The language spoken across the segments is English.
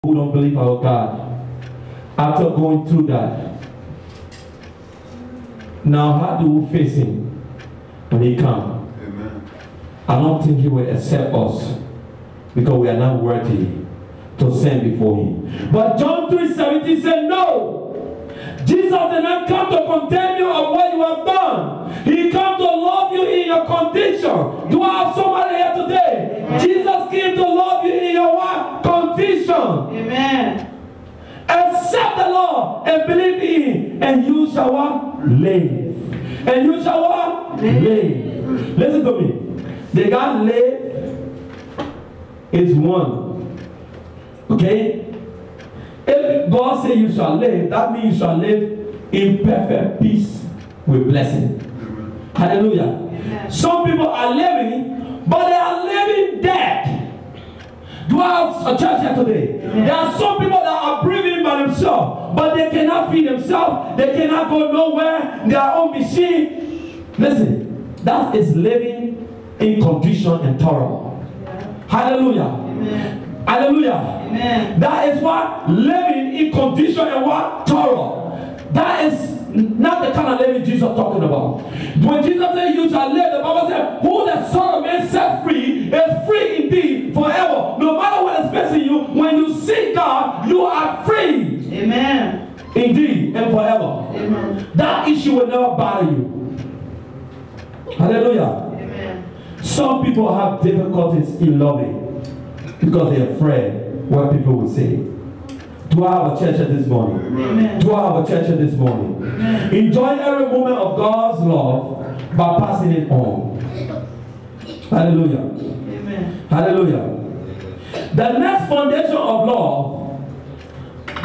who don't believe our God, after going through that, now how do we face him when he comes? Amen. I don't think he will accept us because we are not worthy to stand before him. But John 3:17 said, no, Jesus did not come to condemn you of what you have done. He came to love you in your condition. Do I have somebody here today? Amen. Jesus came to love you in your what? Condition. Amen. Accept the Lord and believe in him, and you shall what? Live. And you shall what? Live. Listen to me. The God live is one. Okay? If God says you shall live, that means you shall live in perfect peace with blessing. Hallelujah. Amen. Some people are living, but they are living dead. Do I have a church here today? Amen. There are some people that are breathing by themselves, but they cannot feed themselves. They cannot go nowhere. Their own machine. Listen, that is living in condition and thorough. Yeah. Hallelujah. Amen. Hallelujah. Amen. That is what? Living in condition and what? Thorough. That is not the kind of living Jesus is talking about. When Jesus said you shall live, the Bible said, who the Son of Man set free is free indeed forever. No matter what is facing you, when you seek God, you are free. Amen. Indeed and forever. Amen. That issue will never bother you. Hallelujah. Amen. Some people have difficulties in loving because they're afraid what people will say. Do I have a church this morning? Amen. Do I have a church this morning? Amen. Enjoy every moment of God's love by passing it on. Hallelujah. Amen. Hallelujah. The next foundation of love,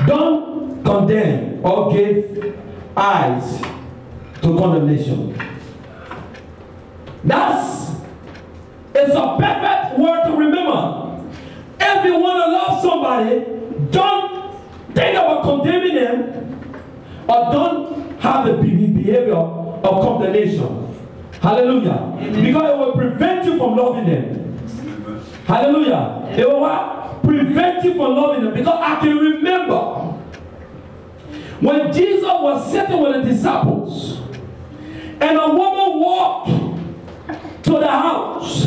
don't condemn or give eyes to condemnation. It's a perfect word to remember. If you want to love somebody, don't think about condemning them, or don't have the behavior of condemnation. Hallelujah. Amen. Because it will prevent you from loving them. Amen. Hallelujah. Amen. It will what? Prevent you from loving them. Because I can remember when Jesus was sitting with the disciples, and a woman walked to the house,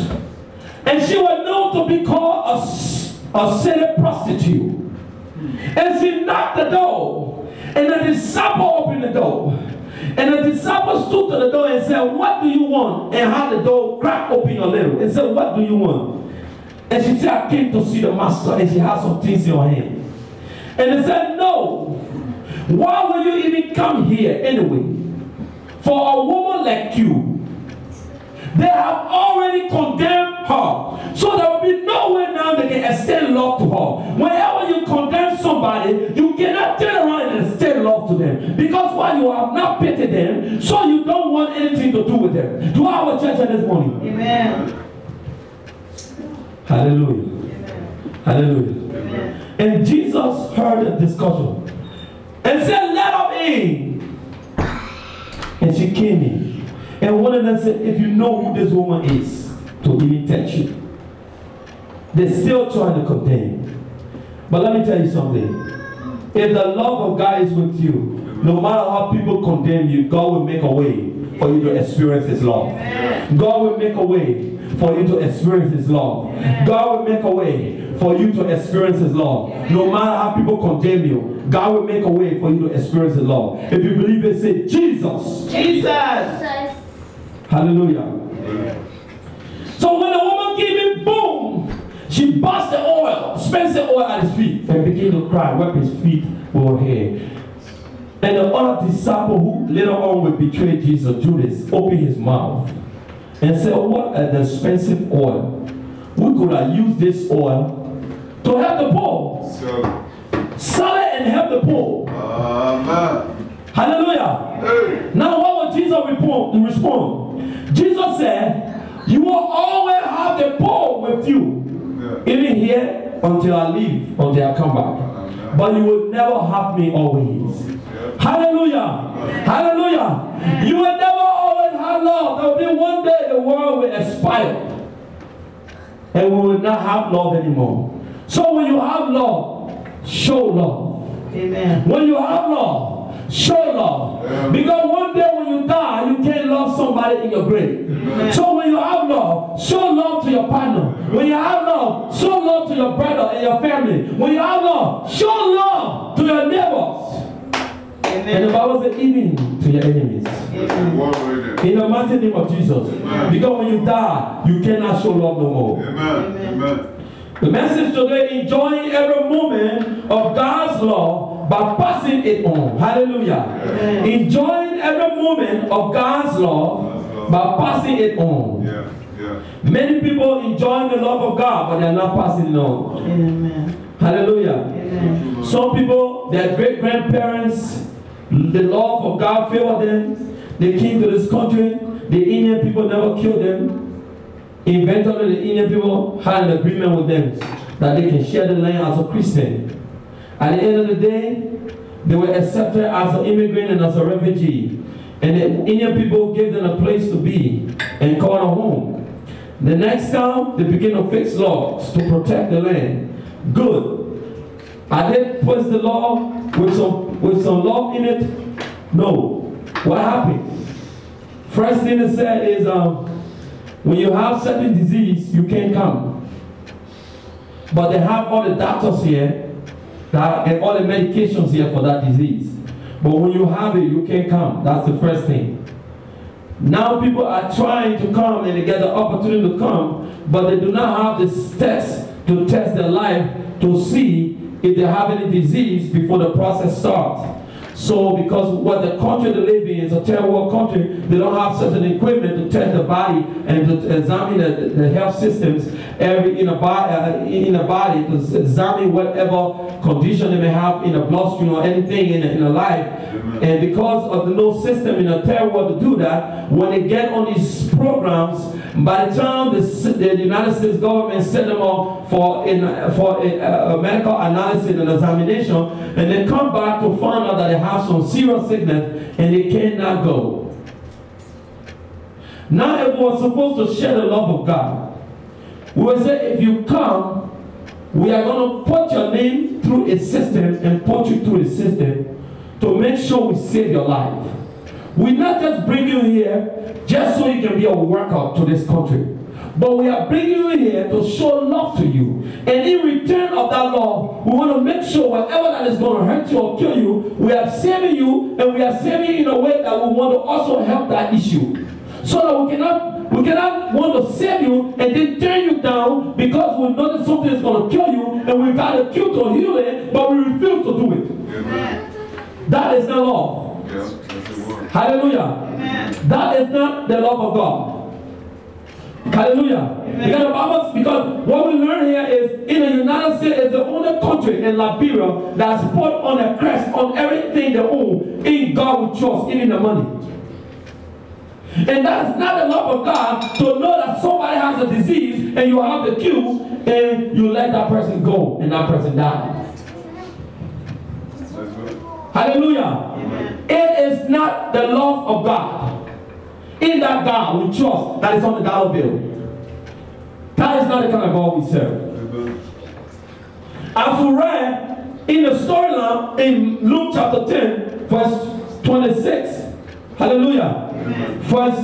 and she was known to be called a city prostitute. And she knocked the door, and the disciple opened the door, and the disciple stood to the door and said, what do you want? And had the door crack open a little and said, what do you want? And she said, I came to see the master, and she has some things in her hand. And they said, no, why will you even come here anyway? For a woman like you, they have already condemned her. So there will be no way now they can extend love to her. Whenever you condemn somebody, you cannot turn around and extend love to them. Because why? You have not pitied them, so you don't want anything to do with them. Do I have a church this morning? Amen. Hallelujah. Amen. Hallelujah. Amen. And Jesus heard the discussion and said, let her in. And she came in. And one of them said, if you know who this woman is, to even touch you. They're still trying to condemn. But let me tell you something. If the love of God is with you, no matter how people condemn you, God will make a way for you to experience his love. Amen. God will make a way for you to experience his love. Amen. God will make a way for you to experience his love. Amen. No matter how people condemn you, God will make a way for you to experience his love. If you believe it, say, Jesus. Jesus. Hallelujah. Amen. So when the woman came in, boom, she burst the oil, spent the oil at his feet, and began to cry, wipe his feet with her hair. And the other disciple who later on would betray Jesus, Judas, opened his mouth and said, what an expensive oil. We could have used this oil to help the poor. Sell it and help the poor. Amen. Hallelujah. Hey. Now what would Jesus respond? Jesus said, you will always have the poor with you, even here until I leave, until I come back. But you will never have me always. Hallelujah. Hallelujah. You will never always have love. There will be one day the world will expire, and we will not have love anymore. So when you have love, show love. Amen. When you have love, show love. Because one day when you die, you can't love somebody in your grave. Amen. So when you have love, show love to your partner. When you have love, show love to your brother and your family. When you have love, show love to your neighbors. Amen. And the Bible says, even to your enemies. Amen. In the mighty name of Jesus. Amen. Because when you die, you cannot show love no more. Amen. Amen. The message today, enjoying every moment of God's love by passing it on. Hallelujah. Amen. Enjoying every moment of God's love by passing it on. Many people enjoying the love of God, but they are not passing it on. Amen. Hallelujah. Amen. Some people, their great-grandparents, the love of God favored them. They came to this country. The Indian people never killed them. Eventually, the Indian people had an agreement with them that they can share the land as a Christian. At the end of the day, they were accepted as an immigrant and as a refugee. And the Indian people gave them a place to be and called a home. The next time, they began to fix laws to protect the land. Good. I did put the law with some love in it? No. What happened? First thing they said is, when you have certain disease, you can't come. But they have all the doctors here and all the medications here for that disease. But when you have it, you can't come. That's the first thing. Now people are trying to come and they get the opportunity to come, but they do not have this test to test their life to see if they have any disease before the process starts. So because what the country they live in is a third world country, they don't have certain equipment to test the body and to examine the health systems in the body to examine whatever condition they may have in the bloodstream or anything in the life. Amen. And because of the no system in the third world to do that, when they get on these programs, by the time the United States government send them off for a medical analysis and examination, and they come back to find out that they have some serious sickness and they cannot go. Now if we were supposed to share the love of God, we would say, if you come, we are going to put your name through a system and put you through a system to make sure we save your life. We not just bring you here just so you can be a worker to this country, but we are bringing you here to show love to you. And in return of that love, we want to make sure whatever that is going to hurt you or kill you, we are saving you, and we are saving you in a way that we want to also help that issue. So that we cannot want to save you and then turn you down because we know that something is going to kill you and we got a cure to heal it, but we refuse to do it. Amen. That is not love. Yeah, hallelujah. Amen. That is not the love of God. Hallelujah. Because what we learn here is in the United States is the only country in Liberia that's put on a crest on everything they own. In God we trust, even the money. And that is not the love of God to know that somebody has a disease and you have the cure and you let that person go and that person die. Hallelujah. Amen. It is not the love of God. In that God we trust that is on the dollar bill. That is not the kind of God we serve. As we read in the storyline in Luke chapter 10, verse 26. Hallelujah. Amen. Verse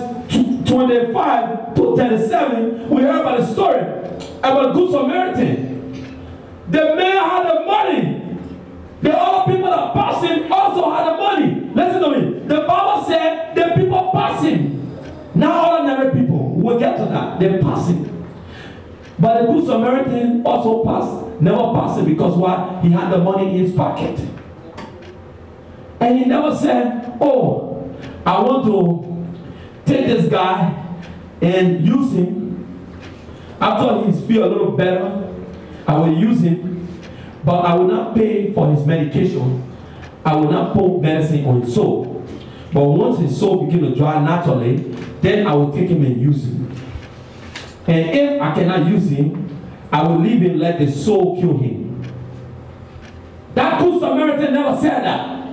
25 to 37, we heard about the story about Good Samaritan. The man had the money. The other people that passed him also had the money. Listen to me. The Bible said the people passing. Not ordinary people. We'll get to that. They're passing. But the Good Samaritan also passed. Never passed it because why? He had the money in his pocket. And he never said, oh, I want to take this guy and use him. After he feel a little better, I will use him. But I will not pay for his medication. I will not put medicine on his soul. But once his soul begins to dry naturally, then I will take him and use him. And if I cannot use him, I will leave him, let the soul kill him. That Good Samaritan never said that.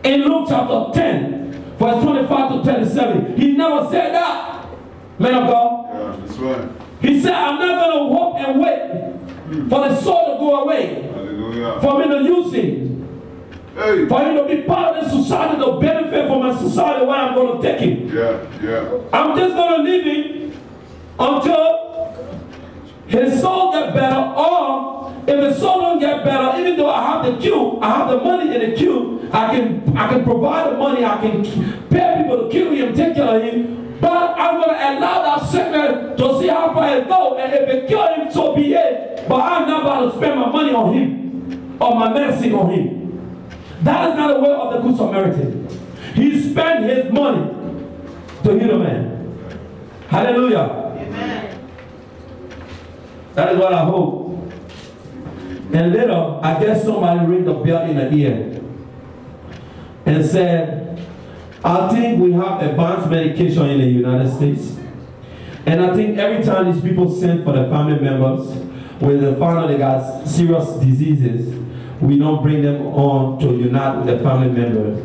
In Luke chapter 10, verse 25 to 37, he never said that. Man of God. Yeah, that's right. He said, I'm not going to hope and wait for the soul to go away. Hallelujah. Hallelujah. For me to use him. Hey. For him to be part of the society, to benefit from my society where I'm going to take him. Yeah. I'm just going to leave him until his soul gets better, or if his soul don't get better, even though I have the queue, I have the money in the queue, I can provide the money, I can pay people to kill him, take care of him, but I'm going to allow that sickness to see how far it goes, and if it kills him, so be it. But I'm not about to spend my money on him, or my medicine on him. That is not the way of the Good Samaritan. He spent his money to heal a man. Hallelujah. Amen. That is what I hope. And later, I guess somebody ring the bell in the ear and said, I think we have advanced medication in the United States. And I think every time these people send for the family members, when they find out they got serious diseases, we don't bring them on to unite with the family members.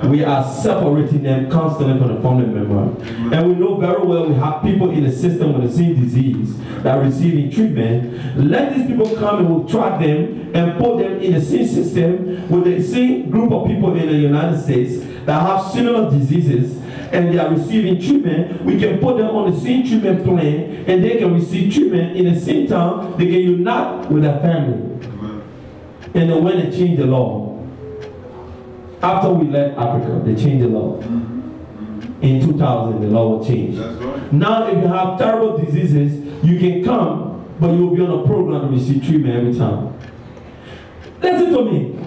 We are separating them constantly from the family member. And we know very well we have people in the system with the same disease that are receiving treatment. Let these people come and we'll track them and put them in the same system with the same group of people in the United States that have similar diseases and they are receiving treatment. We can put them on the same treatment plan and they can receive treatment in the same time. They can unite with their family. And then when they change the law, after we left Africa, they changed the law. In 2000, the law will change. Right. Now, if you have terrible diseases, you can come, but you will be on a program to receive treatment every time. Listen to me.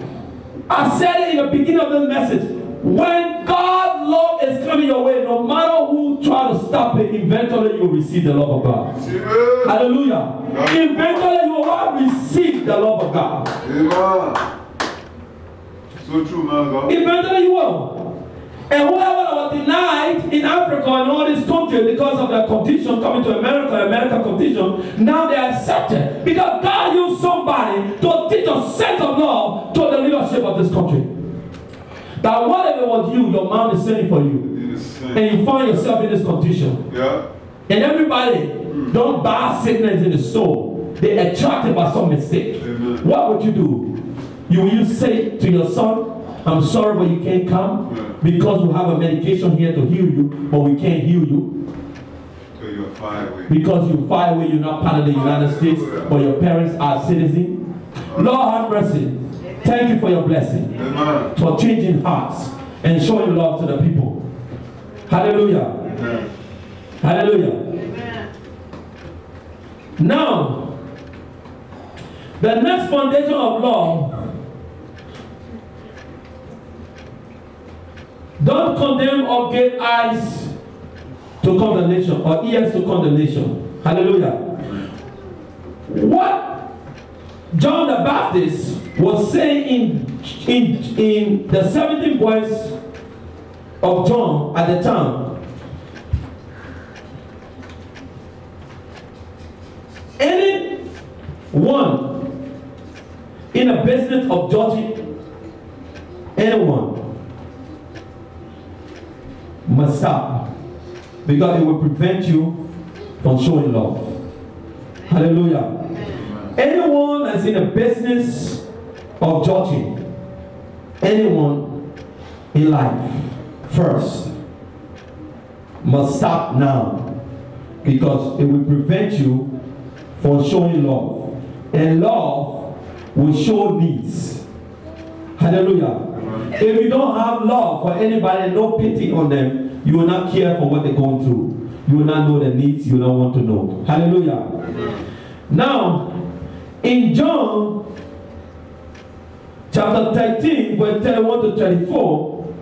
I said it in the beginning of this message. When God's love is coming your way, no matter who try to stop it, eventually you will receive the love of God. Amen. Hallelujah. Eventually you will receive the love of God. Amen. So true, man, God. Eventually you will. And whoever was denied in Africa and all these countries because of their condition coming to American condition, now they are accepted. Because God used somebody to teach a sense of love to the leadership of this country. That whatever was you, your mom is sending for you. And you find yourself in this condition. Yeah. And everybody don't buy sickness in the store. They're attracted by some mistake. Amen. What would you do? Will you say to your son, I'm sorry, but you can't come because we have a medication here to heal you, but we can't heal you You're far away. because you're far away, you're not part of the United States, but your parents are citizens. Lord have mercy. Thank you for your blessing, Amen. for changing hearts and showing love to the people. Hallelujah. Amen. Hallelujah. Amen. Now, the next foundation of love, don't condemn or give eyes to condemnation or ears to condemnation. Hallelujah. What John the Baptist was saying in the 17th verse of John at the time, anyone in a business of judging anyone must stop, because it will prevent you from showing love. Hallelujah. Anyone that's in a business of judging anyone in life first must stop now, because it will prevent you from showing love, and love will show needs. Hallelujah. If you don't have love for anybody, no pity on them, you will not care for what they're going through. You will not know the needs you don't want to know. Hallelujah. Now, in John chapter 13, verse 31 to 34,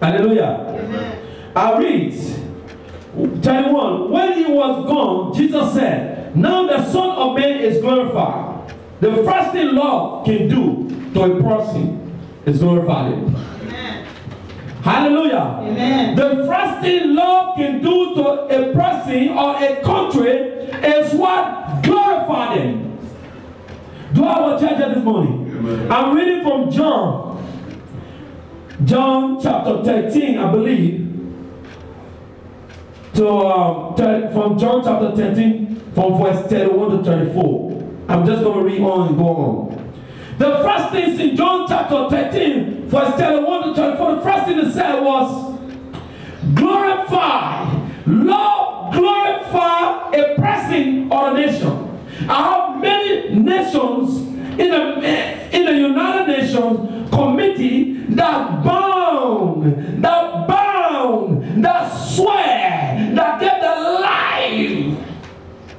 hallelujah, I read 31. When he was gone, Jesus said, now the Son of Man is glorified. The first thing love can do to a person is glorify him. Amen. Hallelujah. Amen. The first thing love can do to a person or a country is what? Glorify them. Do I have a church this morning? Amen. I'm reading from John chapter 13, I believe, from John chapter 13, from verse 31 to 34. I'm just going to read on and go on. The first things in John chapter 13, verse 31 to 34, the first thing it said was, glorify, love, glorify a person or a nation. I have many nations in the United Nations committee that bound, that swear, that gave their life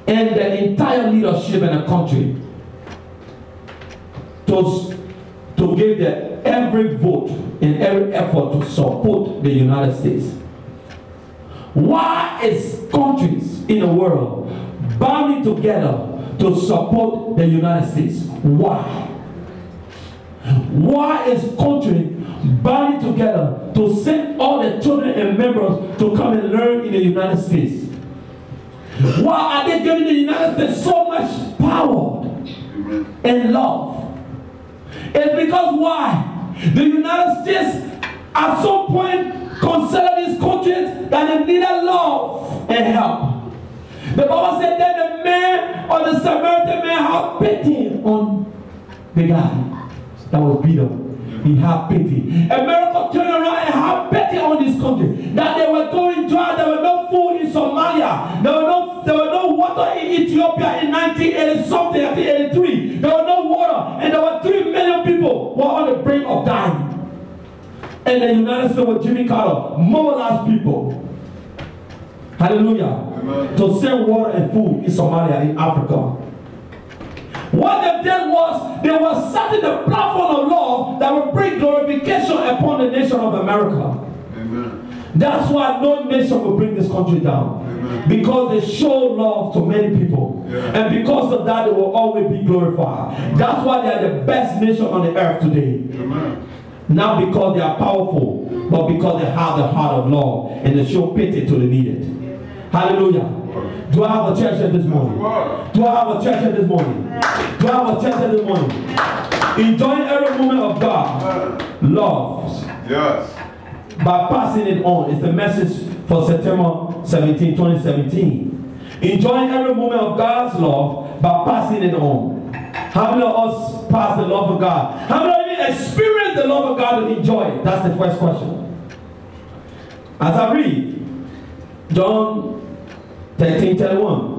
and the entire leadership in the country to give their every vote and every effort to support the United States. Why is countries in the world banding together to support the United States? Why? Why is country banding together to send all the children and members to come and learn in the United States? Why are they giving the United States so much power and love? It's because why? The United States at some point considered these countries that they needed love and help. The Bible said that the man or the Samaritan man had pity on the guy that was beat up. He had pity. America turned around and had pity on this country. That they were going dry. There was no food in Somalia. There was no water in Ethiopia in 1980 something, I think 83. There was no water. And there were 3 million people who were on the brink of dying. And the United States with Jimmy Carter mobilized people. Hallelujah. Amen. To send water and food in Somalia, in Africa. What they did was, they were setting the platform of love that would bring glorification upon the nation of America. Amen. That's why no nation will bring this country down. Amen. Because they show love to many people. Yeah. And because of that, they will always be glorified. Amen. That's why they are the best nation on the earth today. Amen. Not because they are powerful, but because they have the heart of love and they show pity to the needed. Amen. Hallelujah. Do I have a church here this morning? Do I have a church here this morning? Do I have a church here this morning? Enjoying every moment of God. Love. Yes. By passing it on. It's the message for September 17, 2017. Enjoying every moment of God's love by passing it on. How many of us pass the love of God? How many of you experience the love of God and enjoy it? That's the first question. As I read, John 13:31.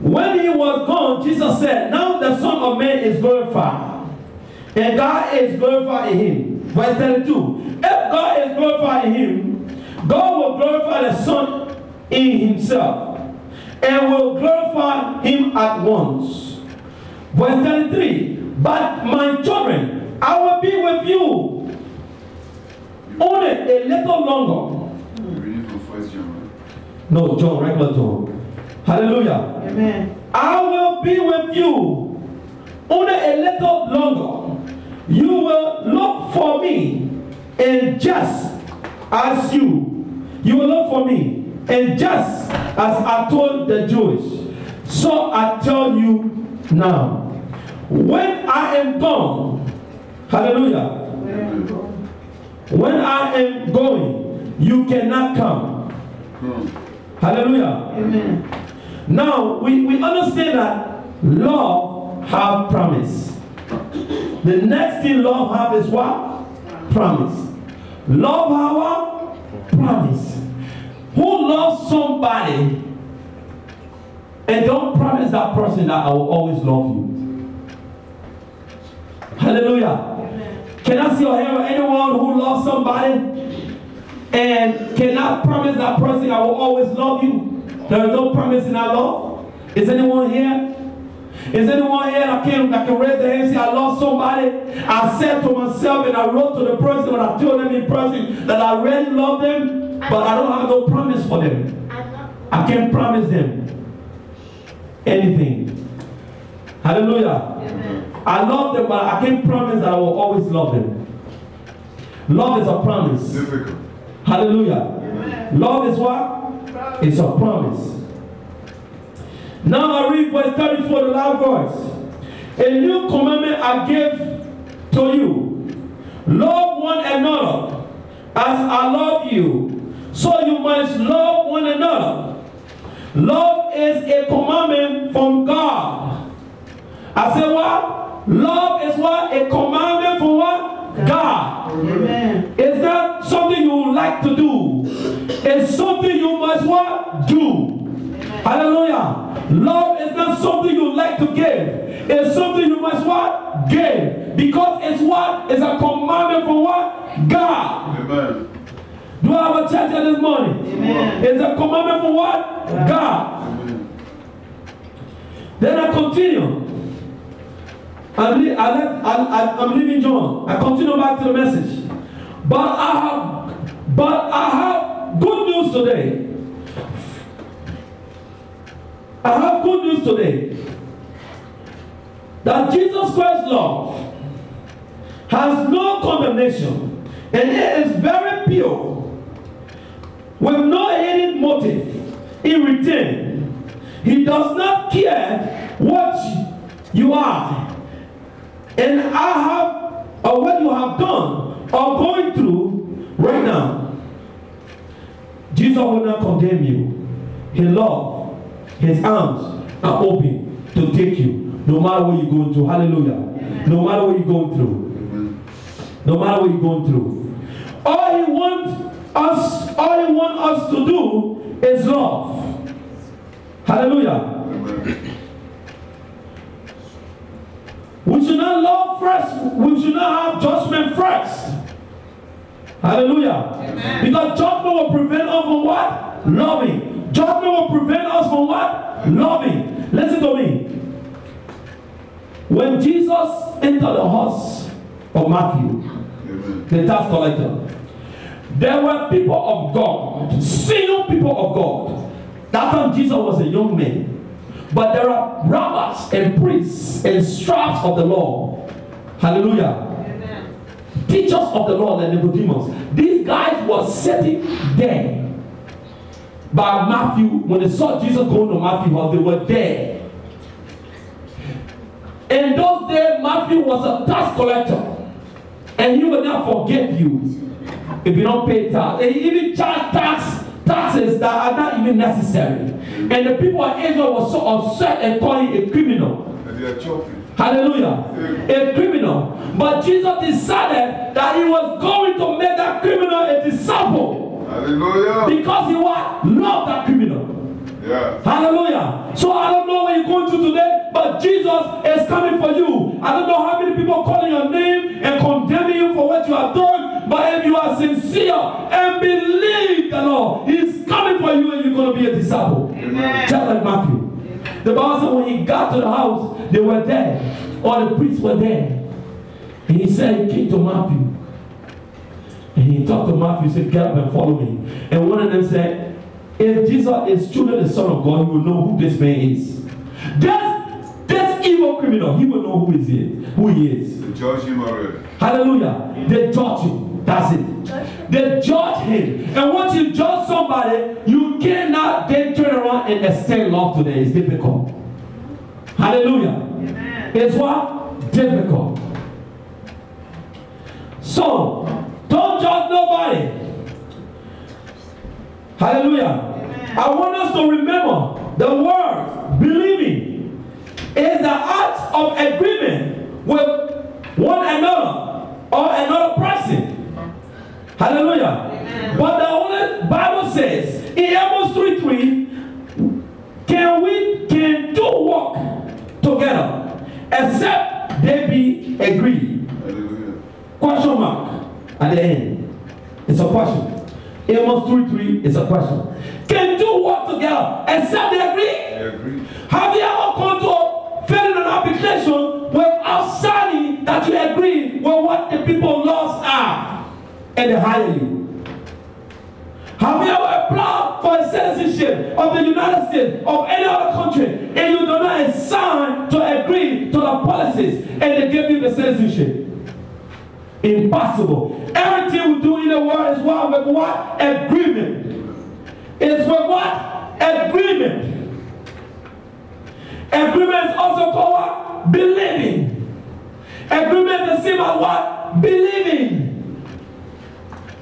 When he was gone, Jesus said, now the Son of Man is glorified, and God is glorified in him. Verse 32. If God is glorified in him, God will glorify the Son in himself, and will glorify him at once. Verse 33. But my children, I will be with you only a little longer. No, John, regular John. Hallelujah. Amen. I will be with you only a little longer. You will look for me, and just as you will look for me, and just as I told the Jews, so I tell you now. When I am gone, hallelujah. When I am going, you cannot come. Hallelujah. Amen. Now, we understand that love have promise. The next thing love have is what? Promise. Love have what? Promise. Who loves somebody and don't promise that person that I will always love you? Hallelujah. Amen. Can I see your hand? Anyone who loves somebody and cannot promise that person I will always love you? There is no promise in our love. Is anyone here? Is anyone here that can raise their hand and say, I love somebody? I said to myself and I wrote to the person, and I told them in person that I really love them, but I don't have no promise for them. I can't promise them anything. Hallelujah. Amen. I love them, but I can't promise that I will always love them. Love is a promise. Difficult. Hallelujah. Amen. Love is what? It's a promise. Now I read verse 34, the loud voice. A new commandment I give to you. Love one another as I love you. So you must love one another. Love is a commandment from God. I said what? Love is what? A commandment from what? God. Amen. It's not something you like to do. It's something you must what? Do. Hallelujah. Love is not something you like to give. It's something you must what? Give. Because it's what? It's a commandment from what? God. Amen. Do I have a church here this morning? Amen. It's a commandment from what? God. Amen. Then I continue. I'm leaving John. I continue back to the message. But I have good news today. I have good news today. That Jesus Christ's love has no condemnation, and it is very pure, with no hidden motive in return. He does not care what you are, and or what you have done or going through right now. Jesus will not condemn you. He loves. His arms are open to take you, no matter what you're going through. Hallelujah. No matter what you're going through. No matter what you're going through. All he wants us to do is love. Hallelujah. We should not love first. We should not have judgment first. Hallelujah. Amen. Because judgment will prevent us from what? Loving. Judgment will prevent us from what? Loving. Listen to me. When Jesus entered the house of Matthew, the tax collector, there were people of God, single people of God. That time Jesus was a young man. But there are rabbis and priests and scribes of the law. Hallelujah. Amen. Teachers of the law and Nicodemus. These guys were sitting there by Matthew. When they saw Jesus going to Matthew's house, they were there. In those days, Matthew was a tax collector, and he will not forgive you if you don't pay tax. And he even charge taxes that are not even necessary. And the people of Israel were so upset and calling him a criminal. And they are choking. Hallelujah. A criminal. But Jesus decided that he was going to make that criminal a disciple. Hallelujah. Because he loved that criminal. Yeah. Hallelujah. So I don't know what you're going through today, but Jesus is coming for you. I don't know how many people calling your name and condemning you for what you have done, but if you are sincere and believe the Lord, He's coming for you and you're going to be a disciple. Amen. Just like Matthew. Amen. The Bible said when he got to the house, they were there. All the priests were there. And he said he came to Matthew. And he talked to Matthew, he said, get up and follow me. And one of them said, if Jesus is truly the Son of God, he will know who this man is. This evil criminal, he will know who he is. They judge him already. Hallelujah. They judge him. That's it. They judge him. And once you judge somebody, you cannot then turn around and extend love to them. It's difficult. Hallelujah. Amen. It's what? Difficult. So, don't judge nobody. Hallelujah. Amen. I want us to remember the word believing is the act of agreement with one another or another person. Hallelujah. Amen. But the Holy Bible says in Amos 3:3, can two walk together except they be agreed? Hallelujah. Question mark at the end. It's a question. Amos 3:3 is a question. Can two work together except they agree? They agree. Have you ever gone to fill in an application without signing that you agree with what the people laws are and they hire you? Have you ever applied for a citizenship of the United States of any other country and you do not sign to agree to the policies and they give you the citizenship? Impossible. Everything we do in the world is what? With what? Agreement. It's with what? Agreement. Agreement is also called what? Believing. Agreement is the same as what? Believing.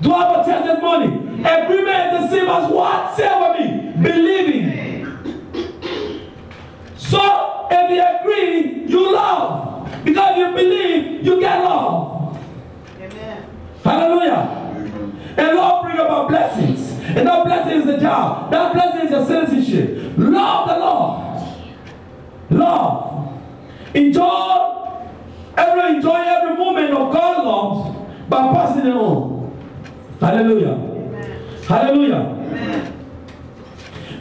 Do I have a church this morning? Agreement is the same as what? Say with me. Believing. So, if you agree, you You love. Because you believe, you get love. Amen. Hallelujah. And love brings about blessings. And that blessing is the job. That blessing is your citizenship. Love the Lord. Love. Enjoy every moment of God's love by passing it on. Hallelujah. Amen. Hallelujah. Amen.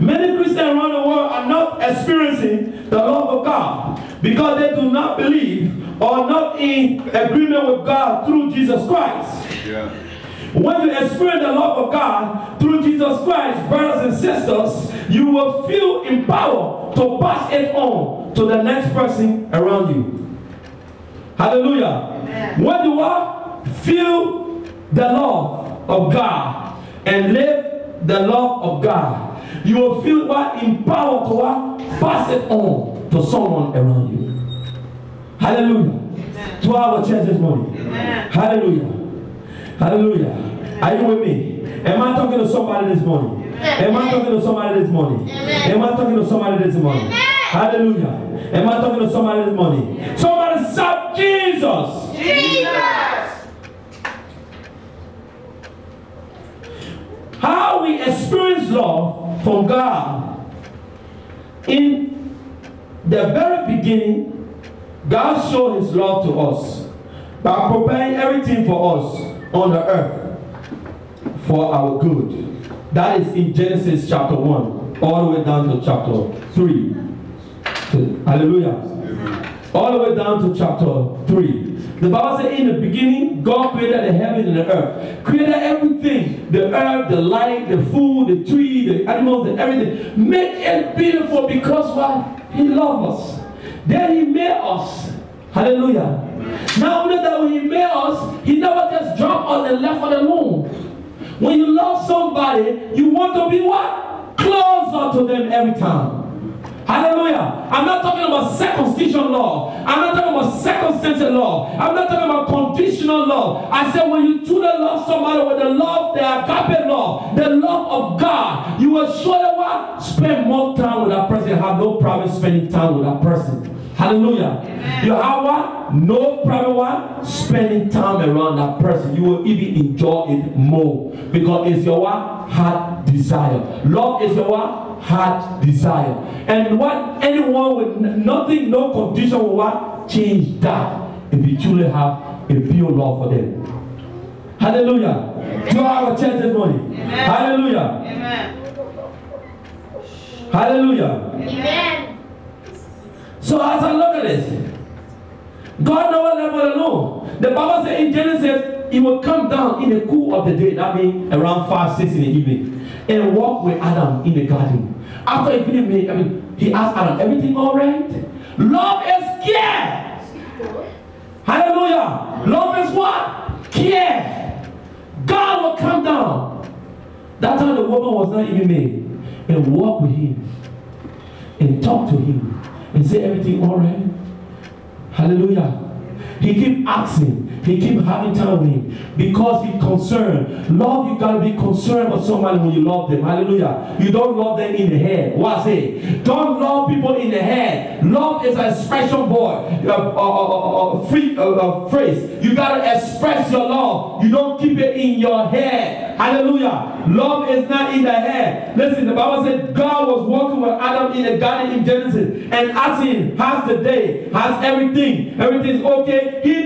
Many Christians around the world are not experiencing the love of God because they do not believe or not in agreement with God through Jesus Christ. Yeah. When you experience the love of God through Jesus Christ, brothers and sisters, you will feel empowered to pass it on to the next person around you. Hallelujah. Amen. When you feel the love of God and live the love of God, you will feel empowered to pass it on to someone around you. Hallelujah. Amen. To our church this morning. Amen. Hallelujah. Hallelujah. Are you with me? Am I talking to somebody this morning? Am I talking to somebody this morning? Am I talking to somebody this morning? Hallelujah. Am I talking to somebody this morning? Somebody shout Jesus. Jesus. How we experience love from God. In the very beginning, God showed his love to us by preparing everything for us on the earth for our good. That is in Genesis chapter 1 all the way down to chapter 3. Hallelujah. All the way down to chapter 3. The Bible says in the beginning, God created the heaven and the earth. Created everything. The earth, the light, the food, the tree, the animals, and everything. Make it beautiful because what? He loves us. Then he made us. Hallelujah. Now only that when he made us, he never just dropped us and left us alone. When you love somebody, you want to be what? Closer to them every time. Hallelujah. I'm not talking about circumcision love. I'm not talking about circumstantial love. I'm not talking about conditional love. I said when you truly love somebody with the love, the agape love, the love of God, you will surely what? Spend more time with that person. You have no problem spending time with that person. Hallelujah. Amen. You have what? No problem what? Spending time around that person. You will even enjoy it more. Because it's your what? Heart desire. Love is your what? Heart desire. And what anyone with nothing, no condition will what? Change that. If you truly have a pure love for them. Hallelujah. Amen. To our church this morning. Amen. Hallelujah. Amen. Hallelujah. Amen. So as I look at this, God never left us alone. The Bible says in Genesis, he will come down in the cool of the day, that means around 5, 6 in the evening, and walk with Adam in the garden. After he finished making, he asked Adam, everything all right? Love is care. Hallelujah. Love is what? Care. God will come down. That time the woman was not even made, and walk with him, and talk to him, and say everything all right? Hallelujah. He keep asking. He keep having time with him because he's concerned. Love, you gotta be concerned with somebody when you love them. Hallelujah. You don't love them in the head. What I say? Don't love people in the head. Love is an expression word, phrase. You gotta express your love. You don't keep it in your head. Hallelujah. Love is not in the head. Listen, the Bible said God was walking with Adam in the garden in Genesis and asking him, how's the day? How's everything? Everything's okay? He